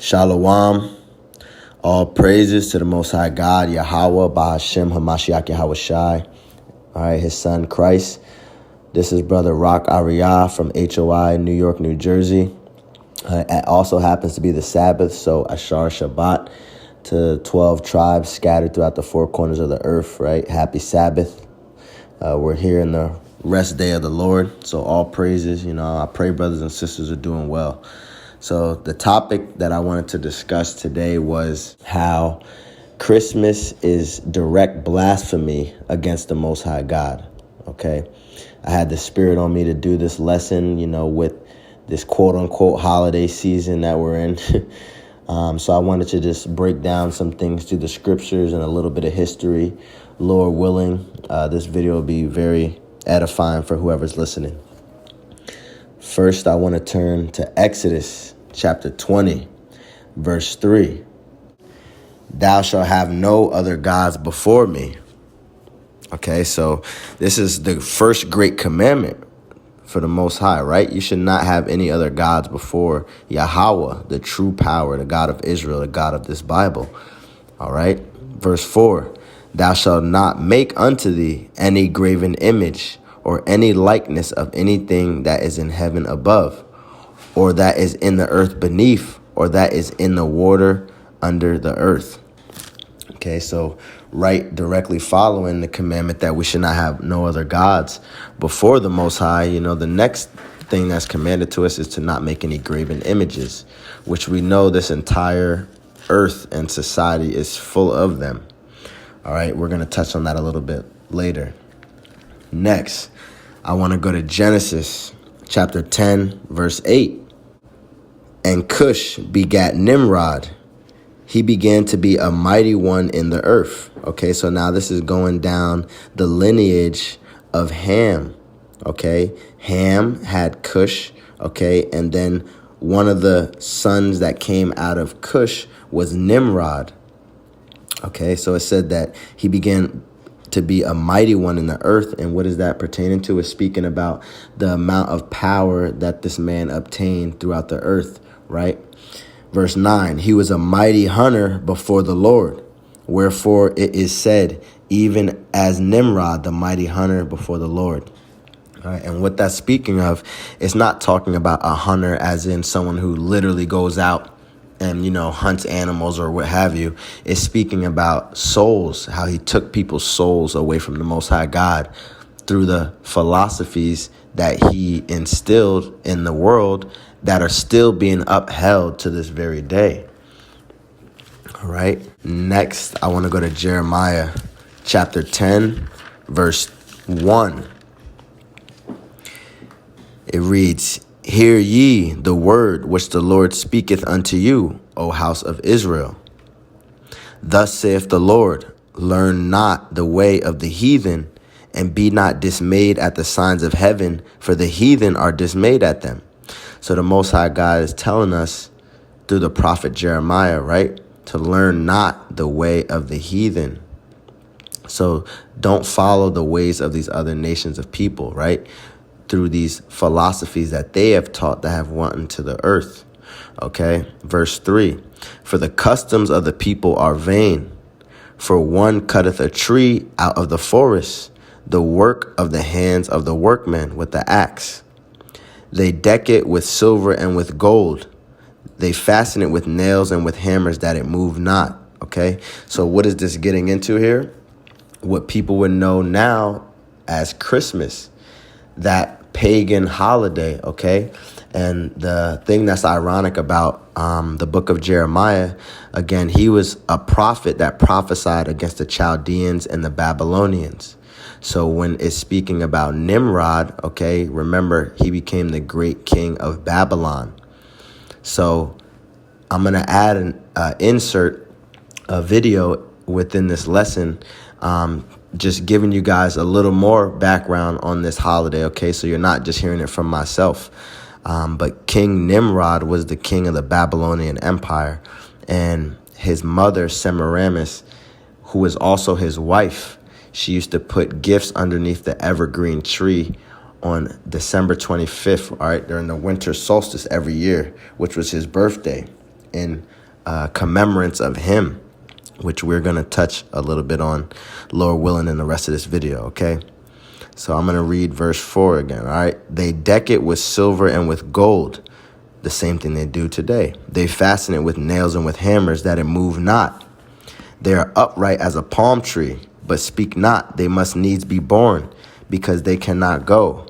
Shalom. All praises to the Most High God, Yahweh, Bahashem, Hamashiach, Yahweh Shai. All right, his son, Christ. This is brother Rach Ahrayah from HOI, New York, New Jersey. It also happens to be the Sabbath, so Ashar Shabbat to 12 tribes scattered throughout the four corners of the earth, right? Happy Sabbath. We're here in the rest day of the Lord, so all praises. I pray brothers and sisters are doing well. So the topic that I wanted to discuss today was how Christmas is direct blasphemy against the Most High God, okay? I had the spirit on me to do this lesson, with this quote-unquote holiday season that we're in. So I wanted to just break down some things through the scriptures and a little bit of history. Lord willing, this video will be very edifying for whoever's listening. First, I want to turn to Exodus chapter 20, verse 3. Thou shalt have no other gods before me. Okay, so this is the first great commandment for the Most High, right? You should not have any other gods before Yahweh, the true power, the God of Israel, the God of this Bible. All right, verse 4. Thou shalt not make unto thee any graven image or any likeness of anything that is in heaven above, or that is in the earth beneath, or that is in the water under the earth. Okay, so right directly following the commandment that we should not have no other gods before the Most High, the next thing that's commanded to us is to not make any graven images, which we know this entire earth and society is full of them. All right, we're going to touch on that a little bit later. Next, I want to go to Genesis chapter 10, verse 8. And Cush begat Nimrod. He began to be a mighty one in the earth. Okay, so now this is going down the lineage of Ham. Okay, Ham had Cush. Okay, and then one of the sons that came out of Cush was Nimrod. Okay, so it said that he began to be a mighty one in the earth. And what is that pertaining to? Is speaking about the amount of power that this man obtained throughout the earth, right? Verse 9, he was a mighty hunter before the Lord. Wherefore it is said, even as Nimrod, the mighty hunter before the Lord. All right, and what that's speaking of, it's not talking about a hunter as in someone who literally goes out and, hunts animals or what have you. It's speaking about souls, how he took people's souls away from the Most High God through the philosophies that he instilled in the world that are still being upheld to this very day. All right. Next, I want to go to Jeremiah chapter 10, verse 1. It reads, Hear ye the word which the Lord speaketh unto you, O house of Israel. Thus saith the Lord, learn not the way of the heathen, and be not dismayed at the signs of heaven, for the heathen are dismayed at them. So the Most High God is telling us through the prophet Jeremiah, right, to learn not the way of the heathen. So don't follow the ways of these other nations of people, right, through these philosophies that they have taught that have went into the earth. Okay, verse 3, for the customs of the people are vain. For one cutteth a tree out of the forest, the work of the hands of the workmen with the axe. They deck it with silver and with gold. They fasten it with nails and with hammers that it move not. Okay, so what is this getting into here? What people would know now as Christmas, that pagan holiday, okay? And the thing that's ironic about the book of Jeremiah, again, he was a prophet that prophesied against the Chaldeans and the Babylonians. So when it's speaking about Nimrod, okay, remember, he became the great king of Babylon. So I'm going to add an insert a video within this lesson, just giving you guys a little more background on this holiday, okay? So you're not just hearing it from myself. But King Nimrod was the king of the Babylonian Empire, and his mother, Semiramis, who was also his wife, she used to put gifts underneath the evergreen tree on December 25th, all right, during the winter solstice every year, which was his birthday. in commemorance of him, which we're going to touch a little bit on, Lord willing, in the rest of this video, okay? So I'm going to read verse 4 again, all right? They deck it with silver and with gold, the same thing they do today. They fasten it with nails and with hammers, that it move not. They are upright as a palm tree, but speak not. They must needs be born, because they cannot go.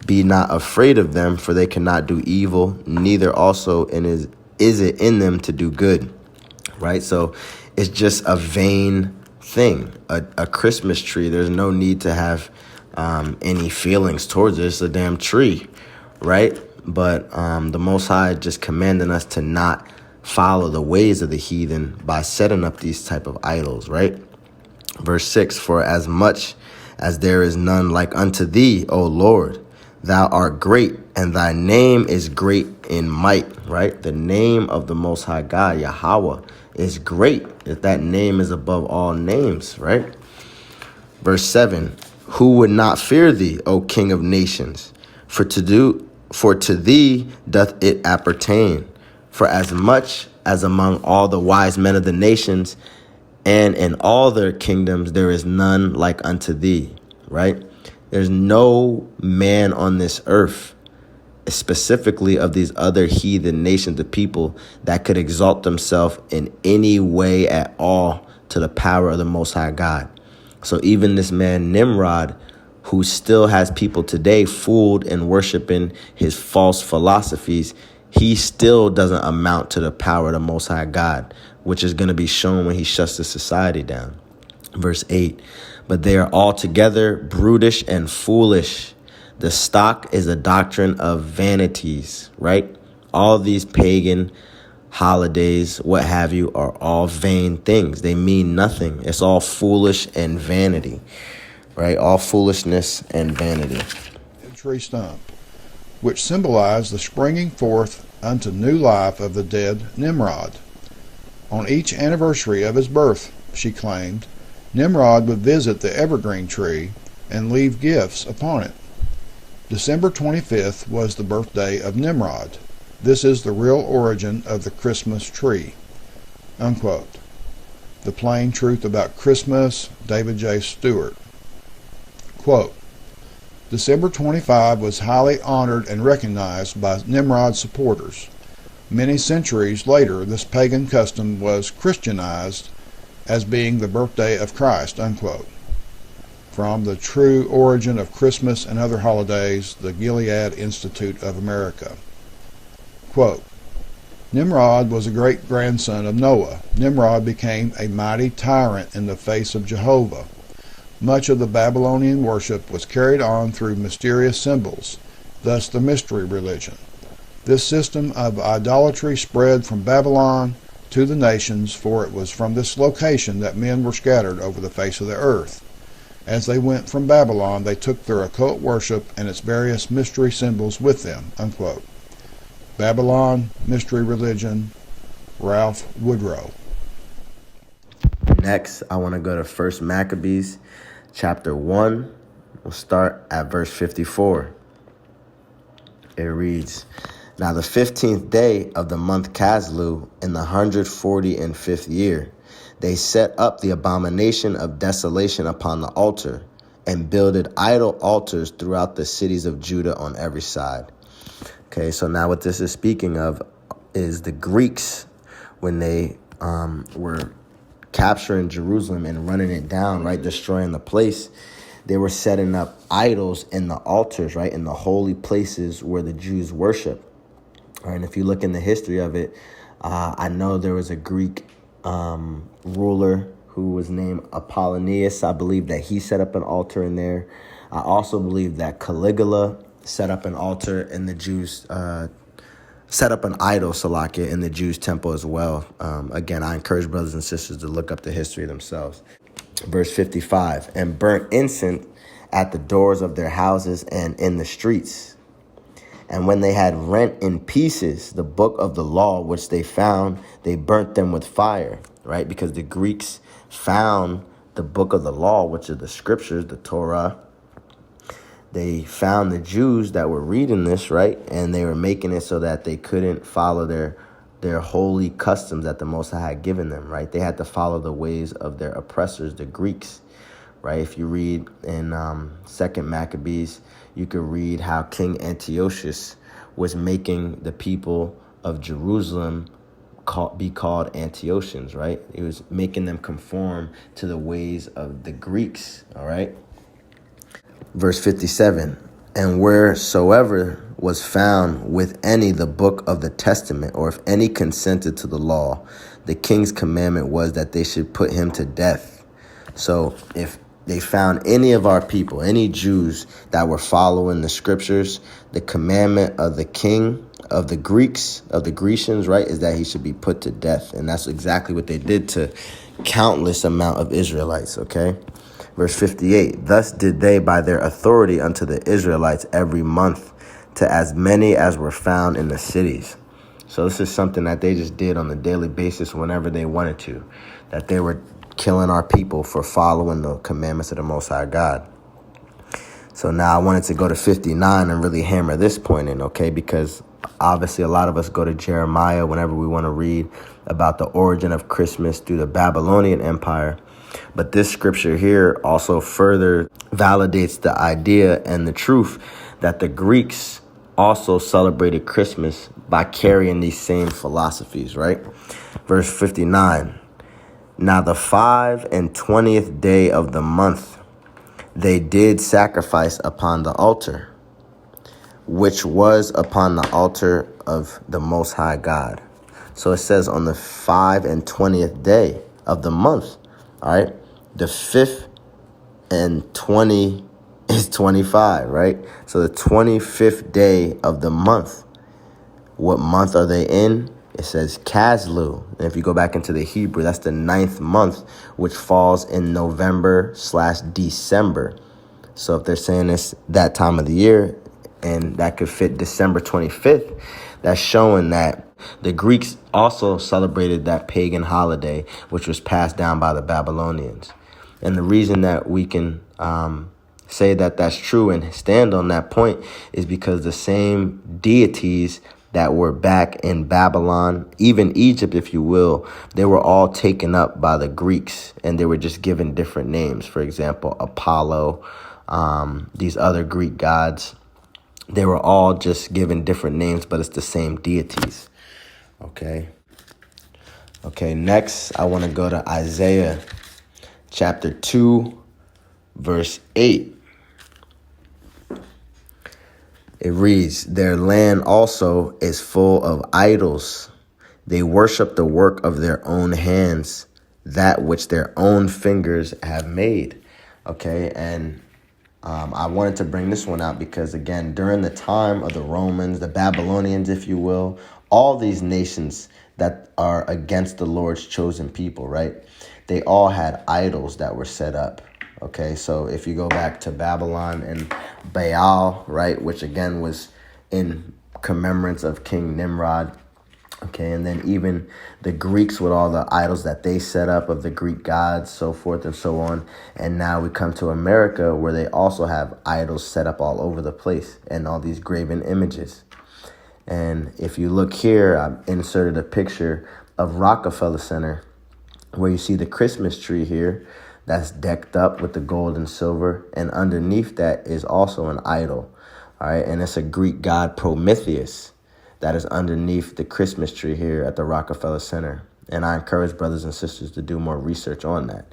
Be not afraid of them, for they cannot do evil, neither also is it in them to do good. Right? So it's just a vain thing. A Christmas tree, there's no need to have any feelings towards it. It's a damn tree, right? But the Most High just commanding us to not follow the ways of the heathen by setting up these type of idols, right? Verse 6, for as much as there is none like unto thee, O Lord, thou art great, and thy name is great in might, right? The name of the Most High God, Yahweh, is great. If that name is above all names, right? Verse 7, who would not fear thee, O King of nations? For to thee doth it appertain. For as much as among all the wise men of the nations, and in all their kingdoms, there is none like unto thee, right? There's no man on this earth, specifically of these other heathen nations, the people, that could exalt themselves in any way at all to the power of the Most High God. So even this man Nimrod, who still has people today fooled and worshiping his false philosophies, he still doesn't amount to the power of the Most High God, which is going to be shown when he shuts the society down. Verse 8, but they are altogether brutish and foolish. The stock is a doctrine of vanities, right? All these pagan holidays, what have you, are all vain things. They mean nothing. It's all foolish and vanity, right? All foolishness and vanity. Tree stump, which symbolized the springing forth unto new life of the dead Nimrod. On each anniversary of his birth, she claimed, Nimrod would visit the evergreen tree and leave gifts upon it. December 25th was the birthday of Nimrod. This is the real origin of the Christmas tree. Unquote. The Plain Truth About Christmas, David J. Stewart. Quote, December 25 was highly honored and recognized by Nimrod's supporters. Many centuries later, this pagan custom was Christianized as being the birthday of Christ, unquote. From The True Origin of Christmas and Other Holidays, the Gilead Institute of America. Quote, Nimrod was a great-grandson of Noah. Nimrod became a mighty tyrant in the face of Jehovah. Much of the Babylonian worship was carried on through mysterious symbols, thus the mystery religion. This system of idolatry spread from Babylon to the nations, for it was from this location that men were scattered over the face of the earth. As they went from Babylon, they took their occult worship and its various mystery symbols with them, unquote. Babylon, Mystery Religion, Ralph Woodrow. Next, I want to go to 1 Maccabees, chapter 1. We'll start at verse 54. It reads, Now the 15th day of the month Caslu, in the 145th year, they set up the abomination of desolation upon the altar, and builded idol altars throughout the cities of Judah on every side. Okay, so now what this is speaking of is the Greeks, when they were capturing Jerusalem and running it down, right, destroying the place. They were setting up idols in the altars, right, in the holy places where the Jews worship. All right, and if you look in the history of it, I know there was a Greek ruler who was named Apollonius. I believe that he set up an altar in there. I also believe that Caligula set up an altar in the Jews, set up an idol, Salakia, in the Jews' temple as well. Again, I encourage brothers and sisters to look up the history themselves. Verse 55, and burnt incense at the doors of their houses and in the streets. And when they had rent in pieces the book of the law, which they found, they burnt them with fire, right? Because the Greeks found the book of the law, which is the scriptures, the Torah. They found the Jews that were reading this, right? And they were making it so that they couldn't follow their their holy customs that the Most High had given them, right? They had to follow the ways of their oppressors, the Greeks, right? If you read in Second Maccabees, you could read how King Antiochus was making the people of Jerusalem be called Antiochians, right? He was making them conform to the ways of the Greeks, all right? Verse 57, and wheresoever was found with any the book of the testament, or if any consented to the law, the king's commandment was that they should put him to death. So if they found any of our people, any Jews that were following the scriptures, the commandment of the king of the Greeks, of the Grecians, right, is that he should be put to death. And that's exactly what they did to countless amount of Israelites, okay? Verse 58, thus did they by their authority unto the Israelites every month to as many as were found in the cities. So this is something that they just did on a daily basis whenever they wanted to, that they were killing our people for following the commandments of the Most High God. So now I wanted to go to 59 and really hammer this point in, okay? Because obviously a lot of us go to Jeremiah whenever we want to read about the origin of Christmas through the Babylonian Empire. But this scripture here also further validates the idea and the truth that the Greeks also celebrated Christmas by carrying these same philosophies, right? Verse 59, now the 25th day of the month, they did sacrifice upon the altar, which was upon the altar of the Most High God. So it says on the 25th day of the month, all right, the 5th and 20 is 25, right? So the 25th day of the month, what month are they in? It says Caslu. And if you go back into the Hebrew, that's the 9th month, which falls in November/December. So if they're saying it's that time of the year, and that could fit December 25th, that's showing that the Greeks also celebrated that pagan holiday, which was passed down by the Babylonians. And the reason that we can say that that's true and stand on that point is because the same deities that were back in Babylon, even Egypt, if you will, they were all taken up by the Greeks, and they were just given different names. For example, Apollo, these other Greek gods, they were all just given different names, but it's the same deities. Okay, next I want to go to Isaiah chapter 2, verse 8. It reads, their land also is full of idols. They worship the work of their own hands, that which their own fingers have made. Okay, and I wanted to bring this one out because, again, during the time of the Romans, the Babylonians, if you will, all these nations that are against the Lord's chosen people, right? They all had idols that were set up. Okay, so if you go back to Babylon and Baal, right, which again was in commemorance of King Nimrod. Okay, and then even the Greeks with all the idols that they set up of the Greek gods, so forth and so on. And now we come to America where they also have idols set up all over the place and all these graven images. And if you look here, I've inserted a picture of Rockefeller Center where you see the Christmas tree here that's decked up with the gold and silver. And underneath that is also an idol. All right, and it's a Greek god Prometheus that is underneath the Christmas tree here at the Rockefeller Center. And I encourage brothers and sisters to do more research on that.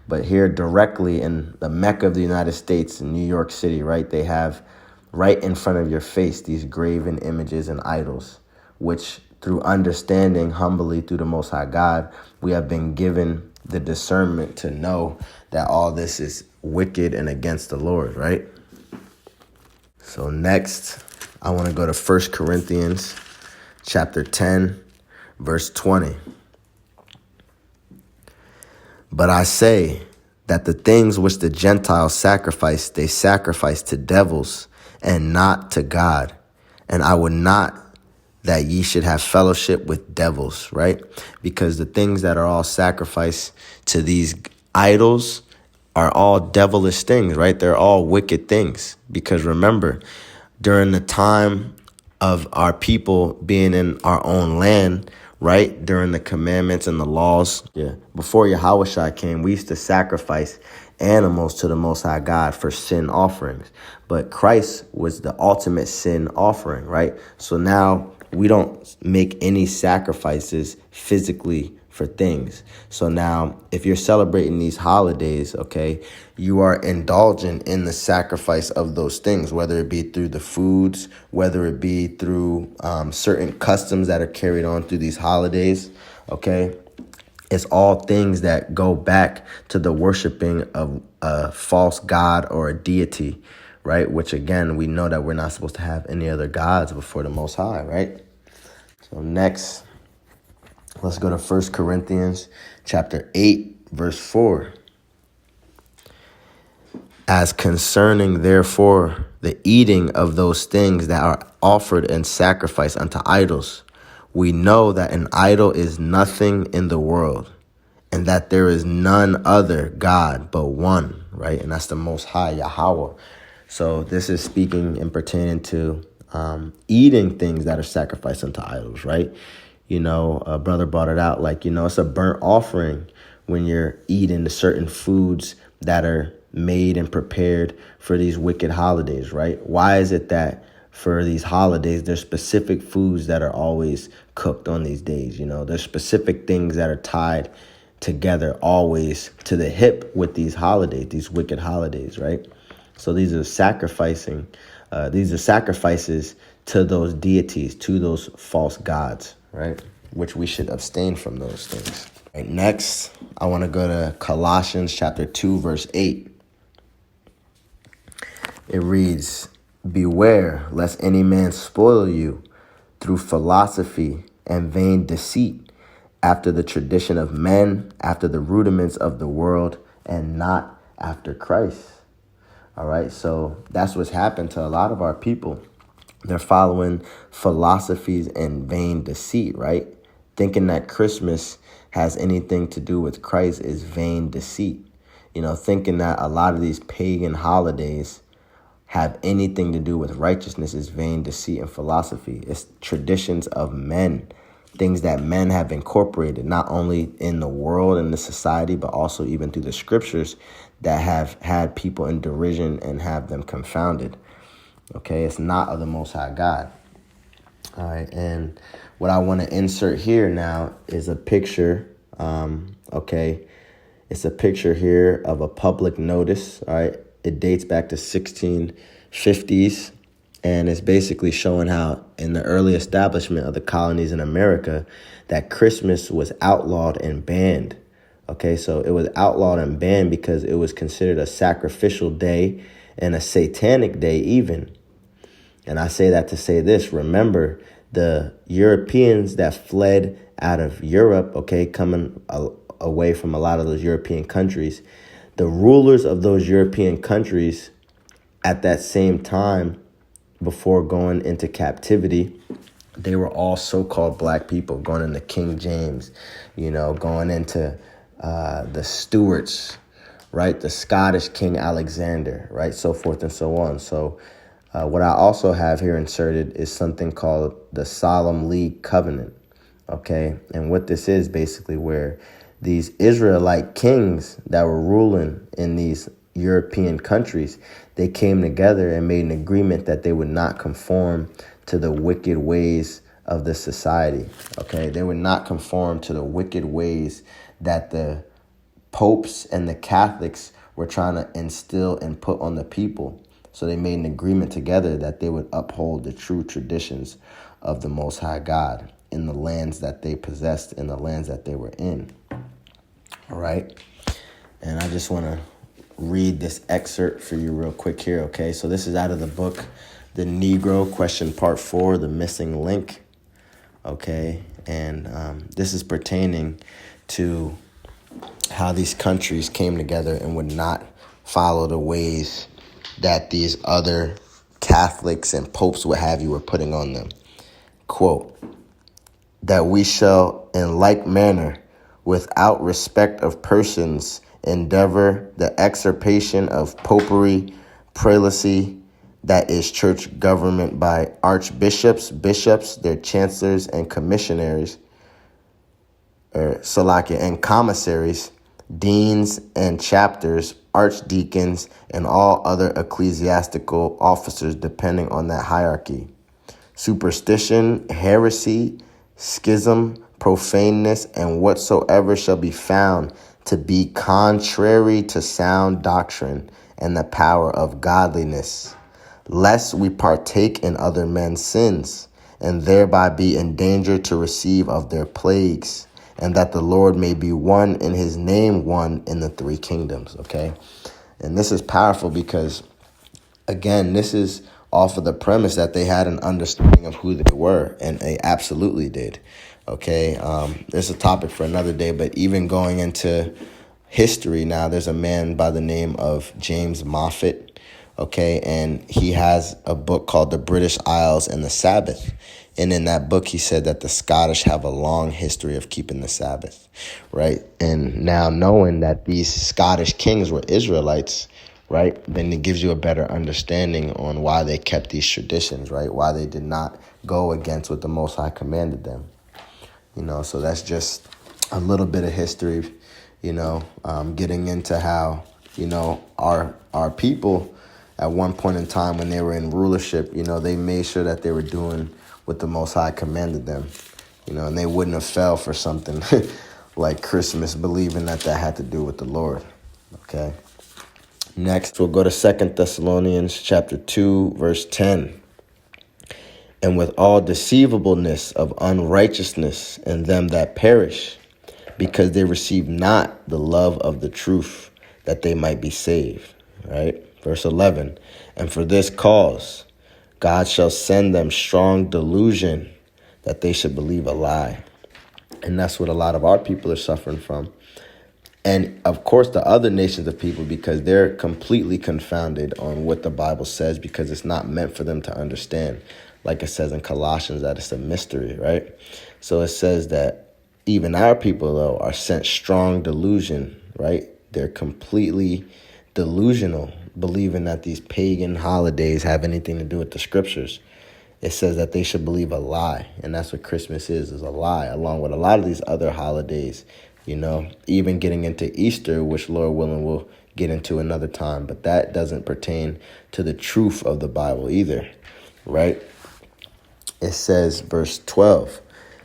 But here directly in the Mecca of the United States, in New York City, right, they have right in front of your face these graven images and idols, which through understanding humbly through the Most High God, we have been given the discernment to know that all this is wicked and against the Lord, right? So next, I want to go to 1 Corinthians chapter 10, verse 20. But I say that the things which the Gentiles sacrifice, they sacrifice to devils and not to God. And I would not that ye should have fellowship with devils, right? Because the things that are all sacrificed to these idols are all devilish things, right? They're all wicked things. Because remember, during the time of our people being in our own land, right? During the commandments and the laws. Yeah. Before Yahushua came, we used to sacrifice animals to the Most High God for sin offerings. But Christ was the ultimate sin offering, right? So now we don't make any sacrifices physically for things. So now if you're celebrating these holidays, okay, you are indulging in the sacrifice of those things, whether it be through the foods, whether it be through certain customs that are carried on through these holidays, okay? It's all things that go back to the worshiping of a false god or a deity, right? Which, again, we know that we're not supposed to have any other gods before the Most High, right? So next, let's go to 1 Corinthians chapter 8, verse 4. As concerning, therefore, the eating of those things that are offered and sacrificed unto idols, we know that an idol is nothing in the world, and that there is none other God but one, right? And that's the Most High, Yahweh. So this is speaking and pertaining to eating things that are sacrificed unto idols, right? You know, a brother brought it out, like, you know, it's a burnt offering when you're eating the certain foods that are made and prepared for these wicked holidays, right? Why is it that for these holidays, there's specific foods that are always cooked on these days? You know, there's specific things that are tied together always to the hip with these holidays, these wicked holidays, right? So these are sacrifices to those deities, to those false gods, right? Which we should abstain from those things. Right, next, I want to go to Colossians chapter 2, verse 8. It reads, "Beware lest any man spoil you through philosophy and vain deceit, after the tradition of men, after the rudiments of the world, and not after Christ." All right, so that's what's happened to a lot of our people. They're following philosophies and vain deceit, right? Thinking that Christmas has anything to do with Christ is vain deceit. You know, thinking that a lot of these pagan holidays have anything to do with righteousness is vain deceit and philosophy. It's traditions of men, things that men have incorporated, not only in the world and the society, but also even through the scriptures that have had people in derision and have them confounded. Okay, it's not of the Most High God. All right, and what I want to insert here now is a picture. Okay, it's a picture here of a public notice. All right, it dates back to 1650s, and it's basically showing how in the early establishment of the colonies in America that Christmas was outlawed and banned. Okay, so it was outlawed and banned because it was considered a sacrificial day and a satanic day even. And I say that to say this: remember, the Europeans that fled out of Europe, okay, coming away from a lot of those European countries, the rulers of those European countries at that same time, before going into captivity, they were all so-called black people, going into King James, you know, going into the Stuarts, right? The Scottish King Alexander, right? So forth and so on. So what I also have here inserted is something called the Solemn League Covenant, okay? And what this is basically where these Israelite kings that were ruling in these European countries, they came together and made an agreement that they would not conform to the wicked ways of the society, okay? They would not conform to the wicked ways that the popes and the Catholics were trying to instill and put on the people. So they made an agreement together that they would uphold the true traditions of the Most High God in the lands that they possessed, in the lands that they were in. All right. And I just want to read this excerpt for you real quick here, okay? So this is out of the book, The Negro Question Part 4, The Missing Link, okay? And this is pertaining to how these countries came together and would not follow the ways that these other Catholics and popes, what have you, were putting on them. Quote, "That we shall in like manner, without respect of persons, endeavor the extirpation of popery, prelacy, that is church government by archbishops, bishops, their chancellors, and commissionaries, Salakia, and commissaries, deans and chapters, archdeacons, and all other ecclesiastical officers depending on that hierarchy. Superstition, heresy, schism, profaneness, and whatsoever shall be found to be contrary to sound doctrine and the power of godliness, lest we partake in other men's sins, and thereby be in danger to receive of their plagues, and that the Lord may be one in his name, one in the three kingdoms. Okay. And this is powerful because, again, this is off of the premise that they had an understanding of who they were, and they absolutely did. Okay. There's a topic for another day, but even going into history now, there's a man by the name of James Moffat. Okay, and he has a book called The British Isles and the Sabbath. And in that book, he said that the Scottish have a long history of keeping the Sabbath, right? And now knowing that these Scottish kings were Israelites, right, then it gives you a better understanding on why they kept these traditions, right? Why they did not go against what the Most High commanded them. So that's just a little bit of history, getting into how, our people at one point in time when they were in rulership, they made sure that they were doing what the Most High commanded them, and they wouldn't have fell for something like Christmas, believing that had to do with the Lord. Okay. Next, we'll go to 2 Thessalonians chapter 2, verse 10. And with all deceivableness of unrighteousness in them that perish, because they receive not the love of the truth, that they might be saved. Right? Verse 11, and for this cause, God shall send them strong delusion that they should believe a lie. And that's what a lot of our people are suffering from. And of course, the other nations of people, because they're completely confounded on what the Bible says, because it's not meant for them to understand. Like it says in Colossians, that it's a mystery, right? So it says that even our people, though, are sent strong delusion, right? They're completely delusional, believing that these pagan holidays have anything to do with the scriptures. It says that they should believe a lie, and that's what Christmas is a lie, along with a lot of these other holidays, even getting into Easter, which Lord willing we'll get into another time, but that doesn't pertain to the truth of the Bible either, right? It says, verse 12,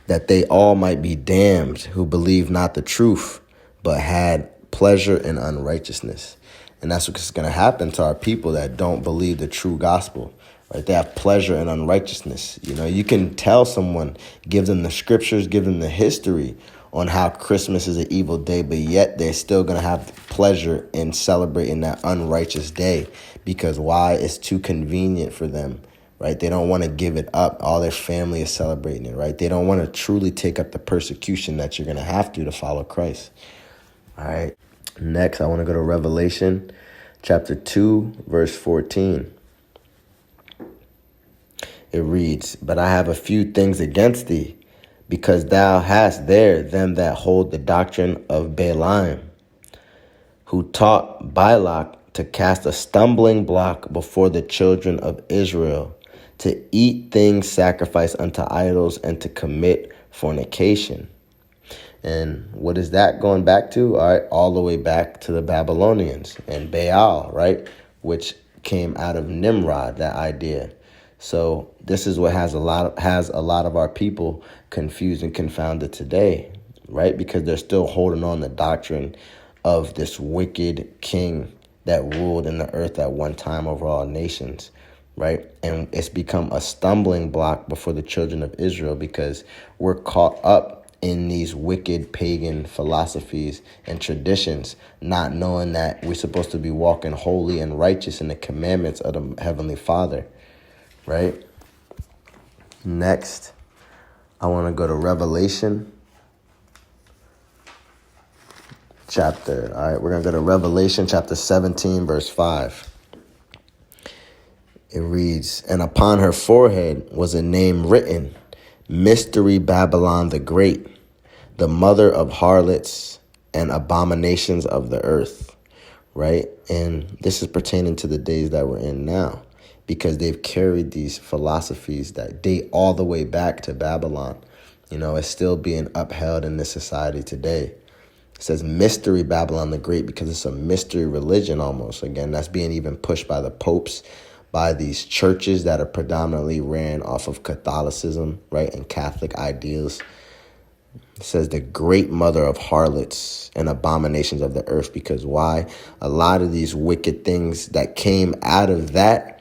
that they all might be damned who believe not the truth, but had pleasure in unrighteousness. And that's what's going to happen to our people that don't believe the true gospel, right? They have pleasure in unrighteousness. You can tell someone, give them the scriptures, give them the history on how Christmas is an evil day, but yet they're still going to have pleasure in celebrating that unrighteous day. Because why? It's too convenient for them, right? They don't want to give it up. All their family is celebrating it, right? They don't want to truly take up the persecution that you're going to have to follow Christ. All right. Next, I want to go to Revelation chapter 2, verse 14. It reads, but I have a few things against thee, because thou hast there them that hold the doctrine of Balaam, who taught Balak to cast a stumbling block before the children of Israel, to eat things sacrificed unto idols, and to commit fornication. And what is that going back to? All right, all the way back to the Babylonians and Baal, right? Which came out of Nimrod, that idea. So this is what has a lot of our people confused and confounded today, right? Because they're still holding on the doctrine of this wicked king that ruled in the earth at one time over all nations, right? And it's become a stumbling block before the children of Israel because we're caught up in these wicked pagan philosophies and traditions, not knowing that we're supposed to be walking holy and righteous in the commandments of the Heavenly Father, right? Next, I want to go to Revelation chapter. All right, we're going to go to Revelation chapter 17, verse 5. It reads, and upon her forehead was a name written, Mystery Babylon the Great, the mother of harlots and abominations of the earth, right? And this is pertaining to the days that we're in now, because they've carried these philosophies that date all the way back to Babylon, It's still being upheld in this society today. It says mystery Babylon the Great because it's a mystery religion almost. Again, that's being even pushed by the popes, by these churches that are predominantly ran off of Catholicism, right, and Catholic ideals. It says the great mother of harlots and abominations of the earth, because why? A lot of these wicked things that came out of that,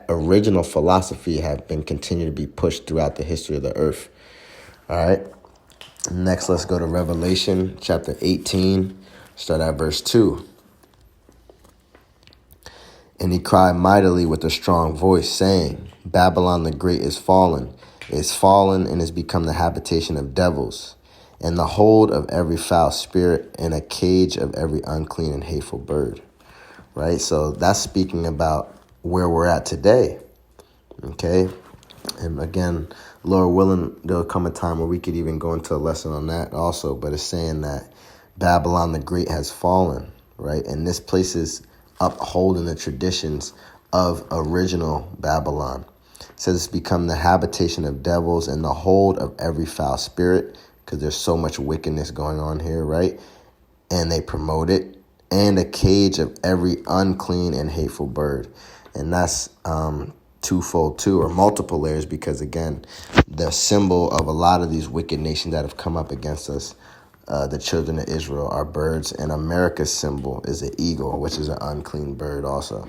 original philosophy have been continued to be pushed throughout the history of the earth. All right. Next, let's go to Revelation chapter 18, start at verse 2. And he cried mightily with a strong voice, saying, Babylon the Great is fallen, and is become the habitation of devils, and the hold of every foul spirit, and a cage of every unclean and hateful bird. Right? So that's speaking about where we're at today. Okay? And again, Lord willing, there'll come a time where we could even go into a lesson on that also. But it's saying that Babylon the Great has fallen, right? And this place is upholding the traditions of original Babylon. It says it's become the habitation of devils and the hold of every foul spirit, because there's so much wickedness going on here, right? And they promote it. And a cage of every unclean and hateful bird. And that's twofold too, or multiple layers, because again, the symbol of a lot of these wicked nations that have come up against us, the children of Israel, are birds, and America's symbol is an eagle, which is an unclean bird also.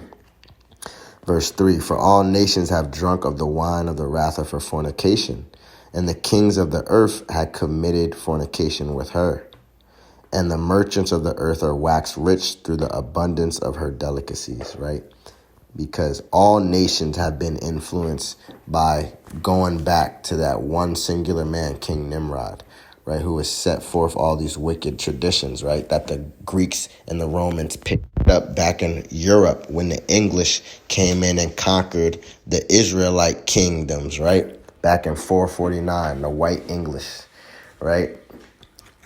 Verse 3, for all nations have drunk of the wine of the wrath of her fornication, and the kings of the earth had committed fornication with her. And the merchants of the earth are waxed rich through the abundance of her delicacies, right? Because all nations have been influenced by going back to that one singular man, King Nimrod, right, who has set forth all these wicked traditions, right, that the Greeks and the Romans picked up back in Europe when the English came in and conquered the Israelite kingdoms, right, back in 449, the white English, right?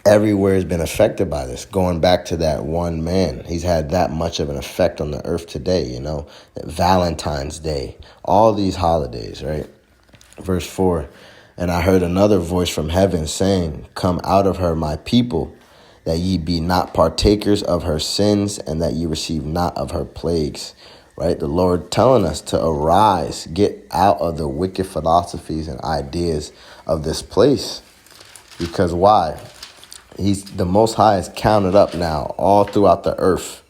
Everywhere has been affected by this, going back to that one man. He's had that much of an effect on the earth today, Valentine's Day, all these holidays, right? Verse 4, and I heard another voice from heaven saying, come out of her, my people, that ye be not partakers of her sins, and that ye receive not of her plagues, right? The Lord telling us to arise, get out of the wicked philosophies and ideas of this place. Because why? The Most High has counted up now all throughout the earth,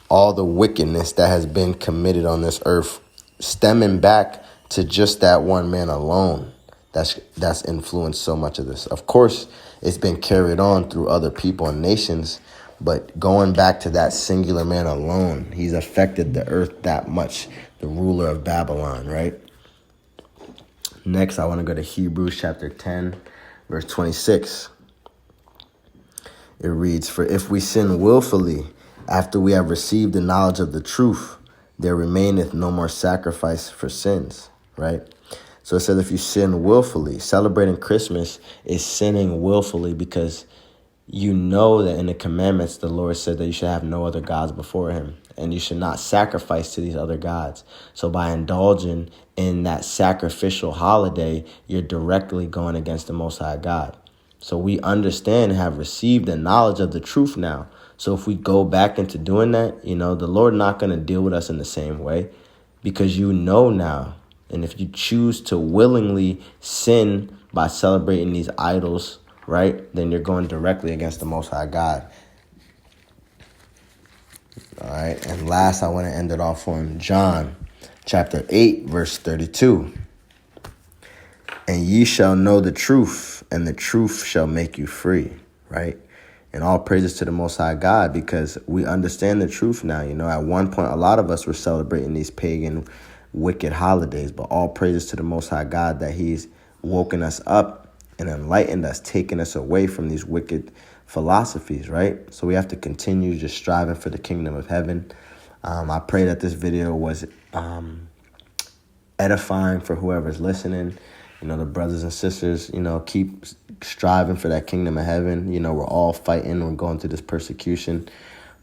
all the wickedness that has been committed on this earth, stemming back to just that one man alone. That's influenced so much of this. Of course, it's been carried on through other people and nations, but going back to that singular man alone, he's affected the earth that much, the ruler of Babylon, right? Next, I want to go to Hebrews chapter 10, verse 26. It reads, for if we sin willfully, after we have received the knowledge of the truth, there remaineth no more sacrifice for sins, right? So it says if you sin willfully, celebrating Christmas is sinning willfully, because you know that in the commandments, the Lord said that you should have no other gods before him, and you should not sacrifice to these other gods. So by indulging in that sacrificial holiday, you're directly going against the Most High God. So we understand and have received the knowledge of the truth now. So if we go back into doing that, the Lord not going to deal with us in the same way, because you know now. And if you choose to willingly sin by celebrating these idols, right, then you're going directly against the Most High God. All right. And last, I want to end it off on John chapter 8, verse 32. And ye shall know the truth, and the truth shall make you free, right? And all praises to the Most High God, because we understand the truth now. At one point, a lot of us were celebrating these pagan, wicked holidays, but all praises to the Most High God that he's woken us up and enlightened us, taking us away from these wicked philosophies, right? So we have to continue just striving for the kingdom of heaven. I pray that this video was edifying for whoever's listening. The brothers and sisters, keep striving for that kingdom of heaven. We're all fighting. We're going through this persecution.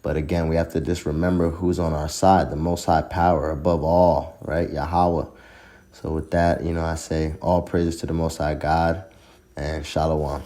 But again, we have to just remember who's on our side, the Most High power above all, right? Yahweh. So with that, I say all praises to the Most High God and Shalom.